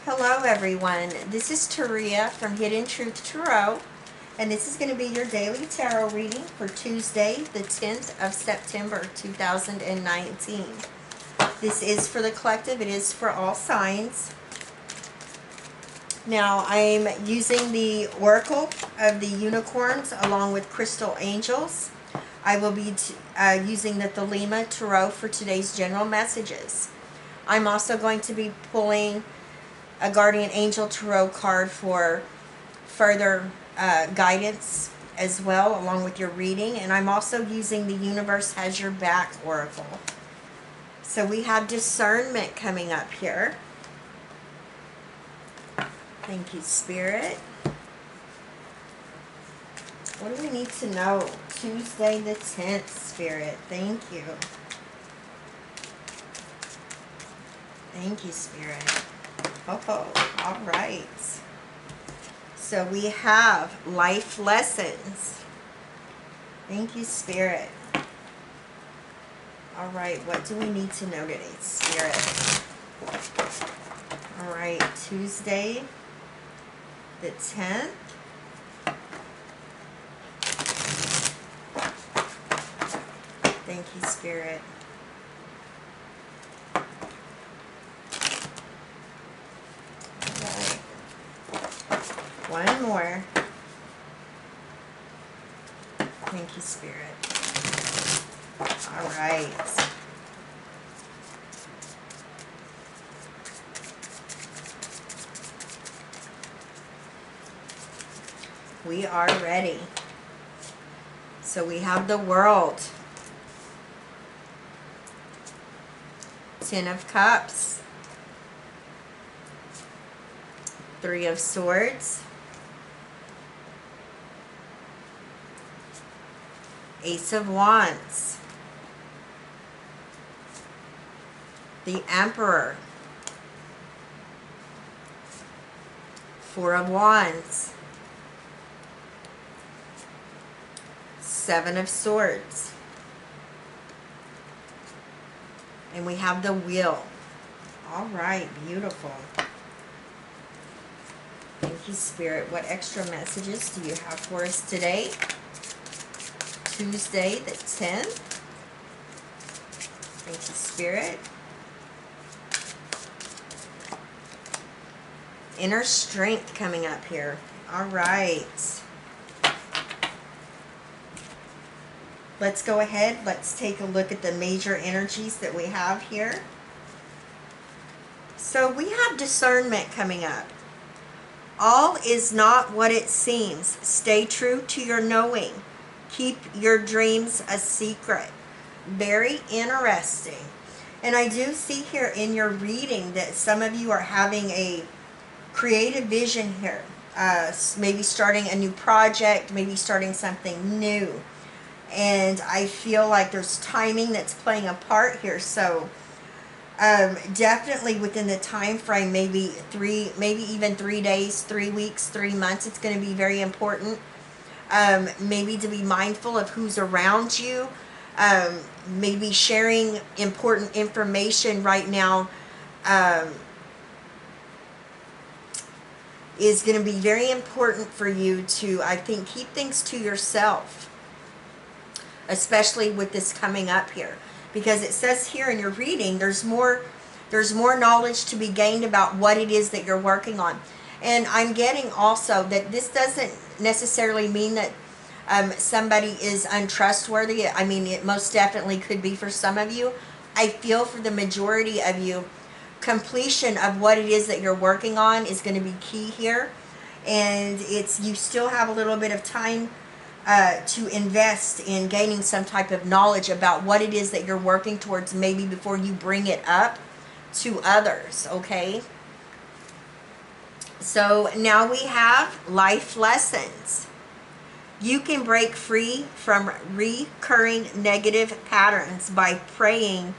Hello everyone, this is TARIA from Hidden Truth Tarot, and this is going to be your daily tarot reading for Tuesday, the 10th of September 2019. This is for the collective, it is for all signs. Now I'm using the Oracle of the Unicorns along with Crystal Angels. I will be using the Thelema Tarot for today's general messages. I'm also going to be pulling a Guardian Angel Tarot card for further guidance as well, along with your reading. And I'm also using the Universe Has Your Back Oracle. So we have Discernment coming up here. Thank you, Spirit. What do we need to know? Tuesday the 10th, Spirit. Thank you. Thank you, Spirit. Oh, all right. So we have life lessons. Thank you, Spirit. All right, what do we need to know today, Spirit? All right, Tuesday the 10th. Thank you, Spirit. One more. Thank you, Spirit. All right. We are ready. So we have the World. 10 of Cups. 3 of Swords. Ace of Wands, the Emperor, 4 of Wands, 7 of Swords, and we have the Wheel. All right, beautiful. Thank you, Spirit. What extra messages do you have for us today? Tuesday the 10th. Thank you, Spirit. Inner strength coming up here. All right. Let's go ahead. Let's take a look at the major energies that we have here. So we have discernment coming up. All is not what it seems. Stay true to your knowing. Keep your dreams a secret. Very interesting. And I do see here in your reading that some of you are having a creative vision here. Maybe starting a new project, maybe starting something new. And I feel like there's timing that's playing a part here. So definitely within the time frame, maybe even 3 days, 3 weeks, 3 months, it's going to be very important. Maybe to be mindful of who's around you, maybe sharing important information right now is going to be very important for you to, I think, keep things to yourself, especially with this coming up here, because it says here in your reading there's more knowledge to be gained about what it is that you're working on. And I'm getting also that this doesn't necessarily mean that somebody is untrustworthy. I mean, it most definitely could be for some of you. I feel for the majority of you, completion of what it is that you're working on is going to be key here. And you still have a little bit of time to invest in gaining some type of knowledge about what it is that you're working towards, maybe before you bring it up to others, okay? So now we have life lessons. You can break free from recurring negative patterns by praying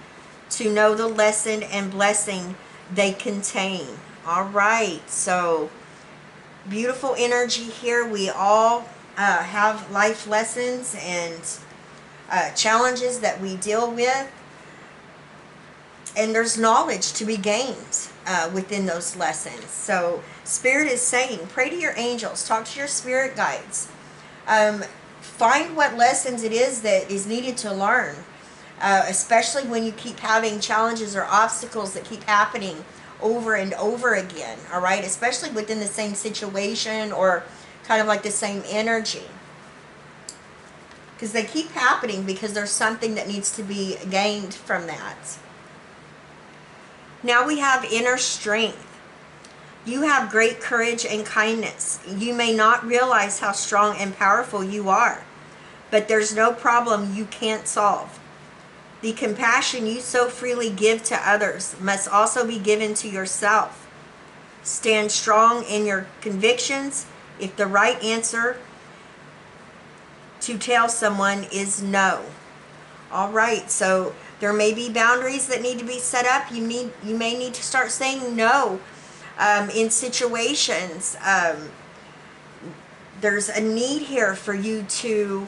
to know the lesson and blessing they contain. All right, so beautiful energy here. We all have life lessons and challenges that we deal with. And there's knowledge to be gained within those lessons. So Spirit is saying, pray to your angels, talk to your spirit guides. Find what lessons it is that is needed to learn, especially when you keep having challenges or obstacles that keep happening over and over again, all right? Especially within the same situation or kind of like the same energy. Because they keep happening because there's something that needs to be gained from that. Now we have inner strength. You have great courage and kindness. You may not realize how strong and powerful you are, but there's no problem you can't solve. The compassion you so freely give to others must also be given to yourself. Stand strong in your convictions if the right answer to tell someone is no. All right, so there may be boundaries that need to be set up. You may need to start saying no in situations. There's a need here for you to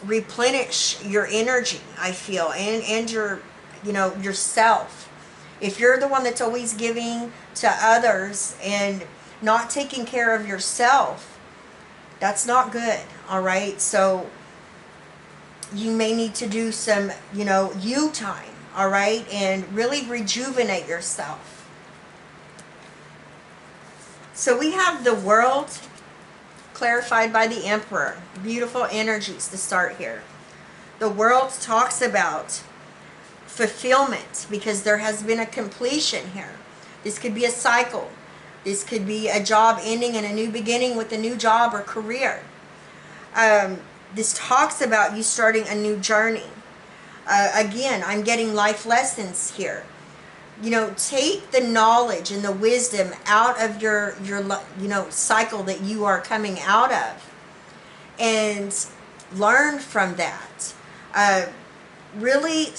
replenish your energy, I feel, and your, yourself. If you're the one that's always giving to others and not taking care of yourself, that's not good, all right? So you may need to do some, you time, all right? And really rejuvenate yourself. So we have the World clarified by the Emperor. Beautiful energies to start here. The World talks about fulfillment because there has been a completion here. This could be a cycle. This could be a job ending and a new beginning with a new job or career. This talks about you starting a new journey. Again, I'm getting life lessons here. Take the knowledge and the wisdom out of your cycle that you are coming out of and learn from that. Really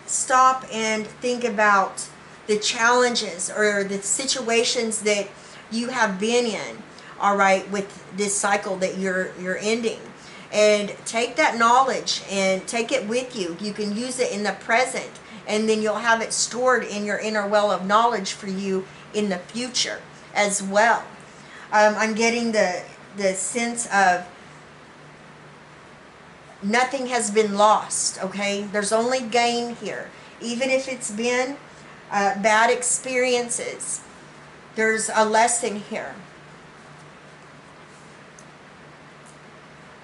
stop and think about the challenges or the situations that you have been in, all right, with this cycle that you're ending. And take that knowledge and take it with you. You can use it in the present, and then you'll have it stored in your inner well of knowledge for you in the future as well. I'm getting the sense of nothing has been lost, okay? There's only gain here. Even if it's been bad experiences, there's a lesson here.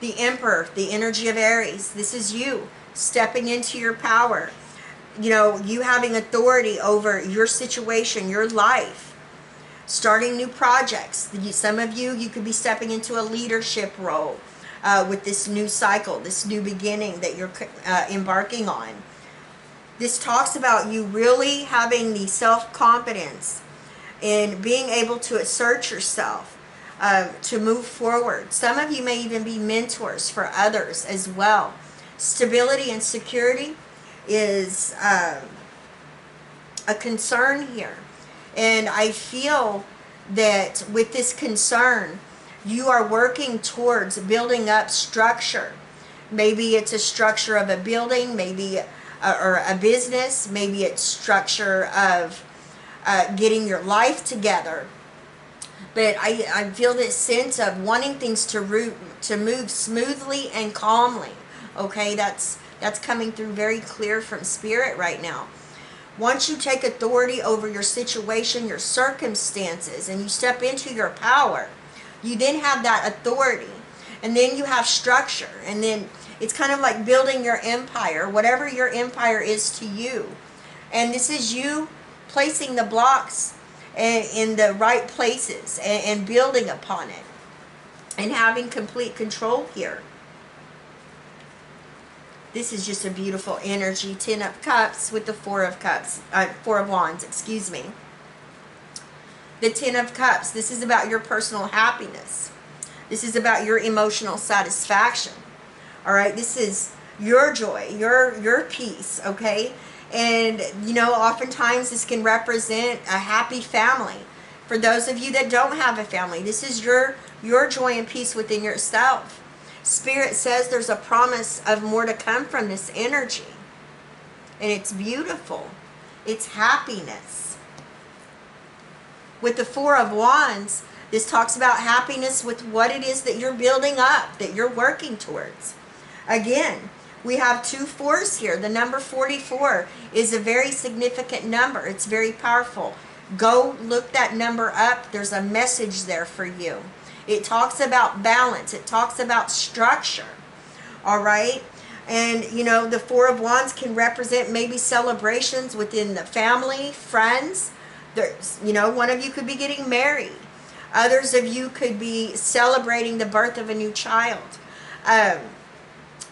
The Emperor, the energy of Aries, this is you stepping into your power. You having authority over your situation, your life, starting new projects. Some of you could be stepping into a leadership role with this new cycle, this new beginning that you're embarking on. This talks about you really having the self-confidence and being able to assert yourself to move forward. Some of you may even be mentors for others as well. Stability and security is a concern here. And I feel that with this concern, you are working towards building up structure. Maybe it's a structure of a building, maybe or a business, maybe it's structure of getting your life together. But I feel this sense of wanting things to move smoothly and calmly. Okay, that's coming through very clear from Spirit right now. Once you take authority over your situation, your circumstances, and you step into your power, you then have that authority. And then you have structure. And then it's kind of like building your empire, whatever your empire is to you. And this is you placing the blocks in the right places and building upon it. And having complete control here. This is just a beautiful energy. 10 of Cups with the 4 of Cups. 4 of Wands, excuse me. The 10 of Cups. This is about your personal happiness. This is about your emotional satisfaction. Alright, this is your joy, your peace, okay? And, oftentimes this can represent a happy family. For those of you that don't have a family, this is your joy and peace within yourself. Spirit says there's a promise of more to come from this energy. And it's beautiful. It's happiness. With the Four of Wands, this talks about happiness with what it is that you're building up, that you're working towards. Again, we have 2 4s here. The number 44 is a very significant number. It's very powerful. Go look that number up. There's a message there for you. It talks about balance. It talks about structure. All right? And, you know, the Four of Wands can represent maybe celebrations within the family, friends. There's, you know, one of you could be getting married. Others of you could be celebrating the birth of a new child.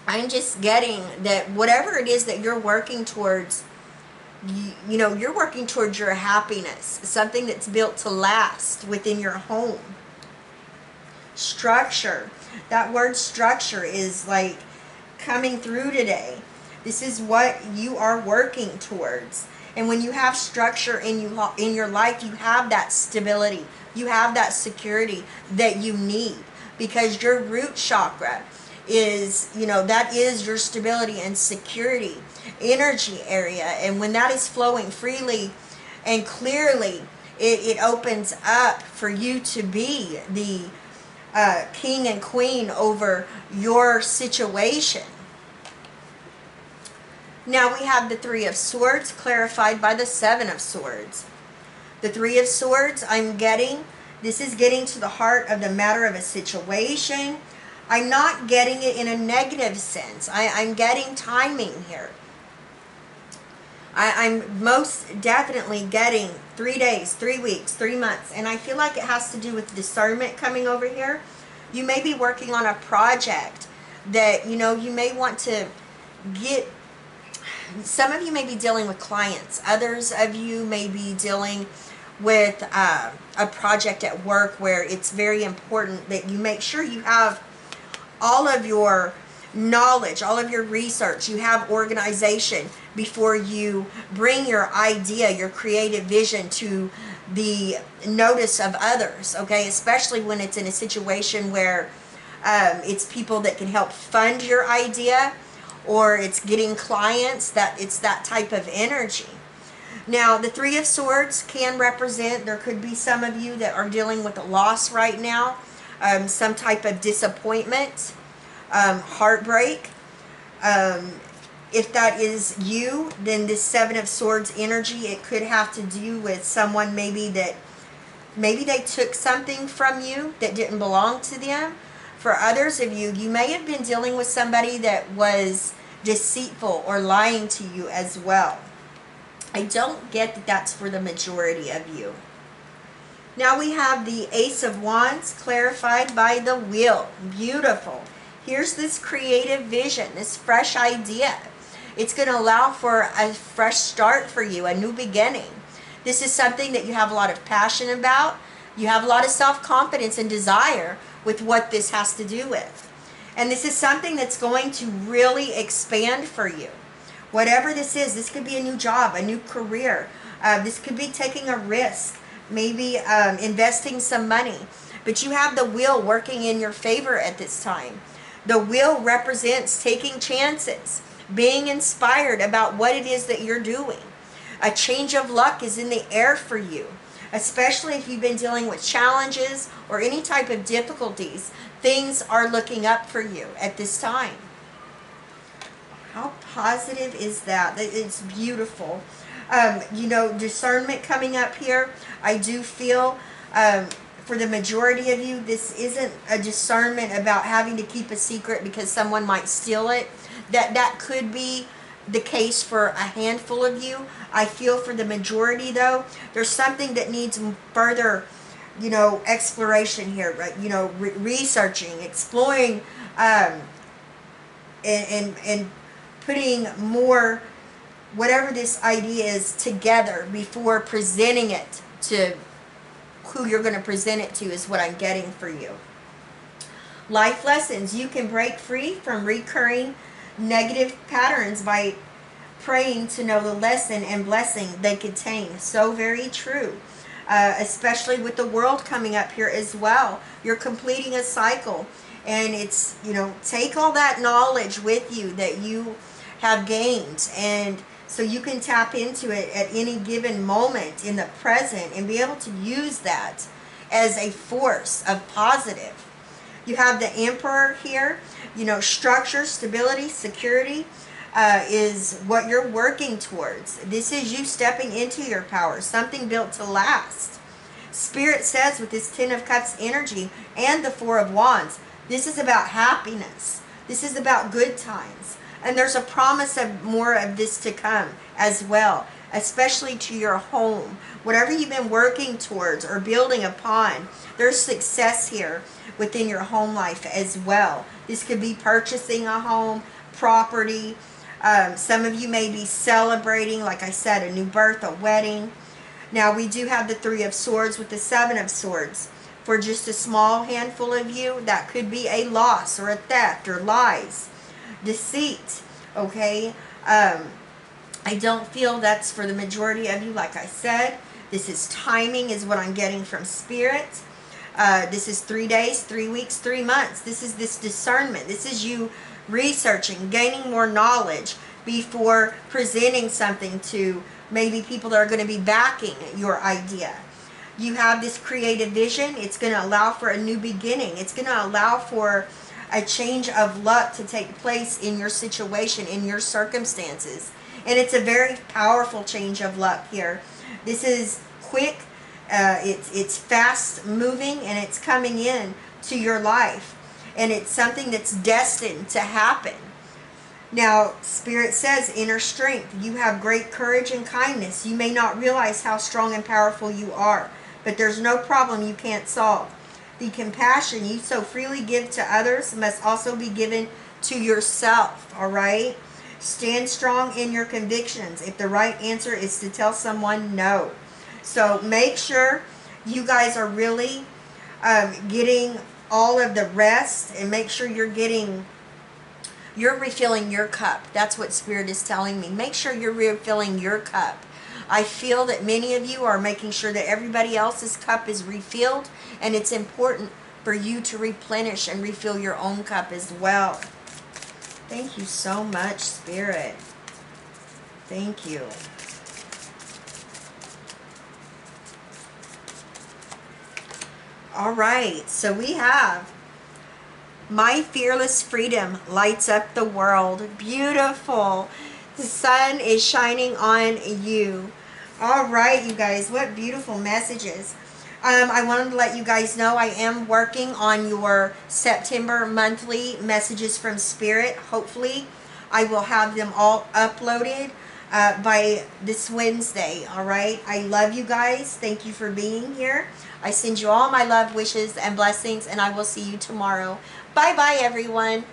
I'm just getting that whatever it is that you're working towards, you know, you're working towards your happiness. Something that's built to last within your home. Structure. That word structure is like coming through today. This is what you are working towards. And when you have structure in your life, you have that stability. You have that security that you need, because your root chakra is, you know, that is your stability and security energy area. And when that is flowing freely and clearly, it opens up for you to be the king and queen over your situation. Now we have the Three of Swords clarified by the Seven of Swords. The Three of Swords, I'm getting, this is getting to the heart of the matter of a situation. I'm not getting it in a negative sense. I'm getting timing here. I'm most definitely getting 3 days, 3 weeks, 3 months. And I feel like it has to do with discernment coming over here. You may be working on a project that, you know, you may want to get. Some of you may be dealing with clients. Others of you may be dealing with a project at work where it's very important that you make sure you have all of your knowledge, all of your research, you have organization before you bring your idea, your creative vision to the notice of others, okay? Especially when it's in a situation where it's people that can help fund your idea, or it's getting clients, that it's that type of energy. Now, the Three of Swords can represent, there could be some of you that are dealing with a loss right now, some type of disappointment, heartbreak. If that is you, then this Seven of Swords energy, it could have to do with someone maybe they took something from you that didn't belong to them. For others of you, you may have been dealing with somebody that was deceitful or lying to you as well. I don't get that that's for the majority of you. Now we have the Ace of Wands clarified by the Wheel. Beautiful. Here's this creative vision, this fresh idea. It's going to allow for a fresh start for you, a new beginning. This is something that you have a lot of passion about. You have a lot of self-confidence and desire with what this has to do with. And this is something that's going to really expand for you. Whatever this is, this could be a new job, a new career. This could be taking a risk, maybe investing some money. But you have the Wheel working in your favor at this time. The Wheel represents taking chances, being inspired about what it is that you're doing. A change of luck is in the air for you, especially if you've been dealing with challenges or any type of difficulties. Things are looking up for you at this time. How positive is that? It's beautiful. You know, discernment coming up here. I do feel for the majority of you, this isn't a discernment about having to keep a secret because someone might steal it. That could be the case for a handful of you. I feel for the majority, though, there's something that needs further, you know, exploration here, right? You know, researching, exploring, and putting more, whatever this idea is, together before presenting it to who you're going to present it to, is what I'm getting for you. Life lessons. You can break free from recurring negative patterns by praying to know the lesson and blessing they contain. So very true. Especially with the world coming up here as well. You're completing a cycle. And it's, you know, take all that knowledge with you that you have gained and So you can tap into it at any given moment in the present and be able to use that as a force of positive. You have the Emperor here. You know, structure, stability, security is what you're working towards. This is you stepping into your power, something built to last. Spirit says with this Ten of Cups energy and the Four of Wands, this is about happiness. This is about good times. And there's a promise of more of this to come as well, especially to your home. Whatever you've been working towards or building upon, there's success here within your home life as well. This could be purchasing a home, property. Some of you may be celebrating, like I said, a new birth, a wedding. Now we do have the Three of Swords with the Seven of Swords. For just a small handful of you, that could be a loss or a theft or lies, deceit, okay? I don't feel that's for the majority of you, like I said. This is timing is what I'm getting from Spirit. This is 3 days, 3 weeks, 3 months. This is this discernment. This is you researching, gaining more knowledge before presenting something to maybe people that are going to be backing your idea. You have this creative vision. It's going to allow for a new beginning. It's going to allow for a change of luck to take place in your situation, in your circumstances. And it's a very powerful change of luck here. This is quick. It's fast moving, and it's coming in to your life. And it's something that's destined to happen. Now, Spirit says inner strength. You have great courage and kindness. You may not realize how strong and powerful you are, but there's no problem you can't solve. The compassion you so freely give to others must also be given to yourself, all right? Stand strong in your convictions if the right answer is to tell someone no. So make sure you guys are really getting all of the rest, and make sure you're refilling your cup. That's what Spirit is telling me. Make sure you're refilling your cup. I feel that many of you are making sure that everybody else's cup is refilled, and it's important for you to replenish and refill your own cup as well. Thank you so much, Spirit. Thank you. All right, so we have my fearless freedom lights up the world. Beautiful. The sun is shining on you. All right, you guys, what beautiful messages. I wanted to let you guys know I am working on your September monthly messages from Spirit. Hopefully, I will have them all uploaded by this Wednesday. All right, I love you guys. Thank you for being here. I send you all my love, wishes, and blessings, and I will see you tomorrow. Bye-bye, everyone.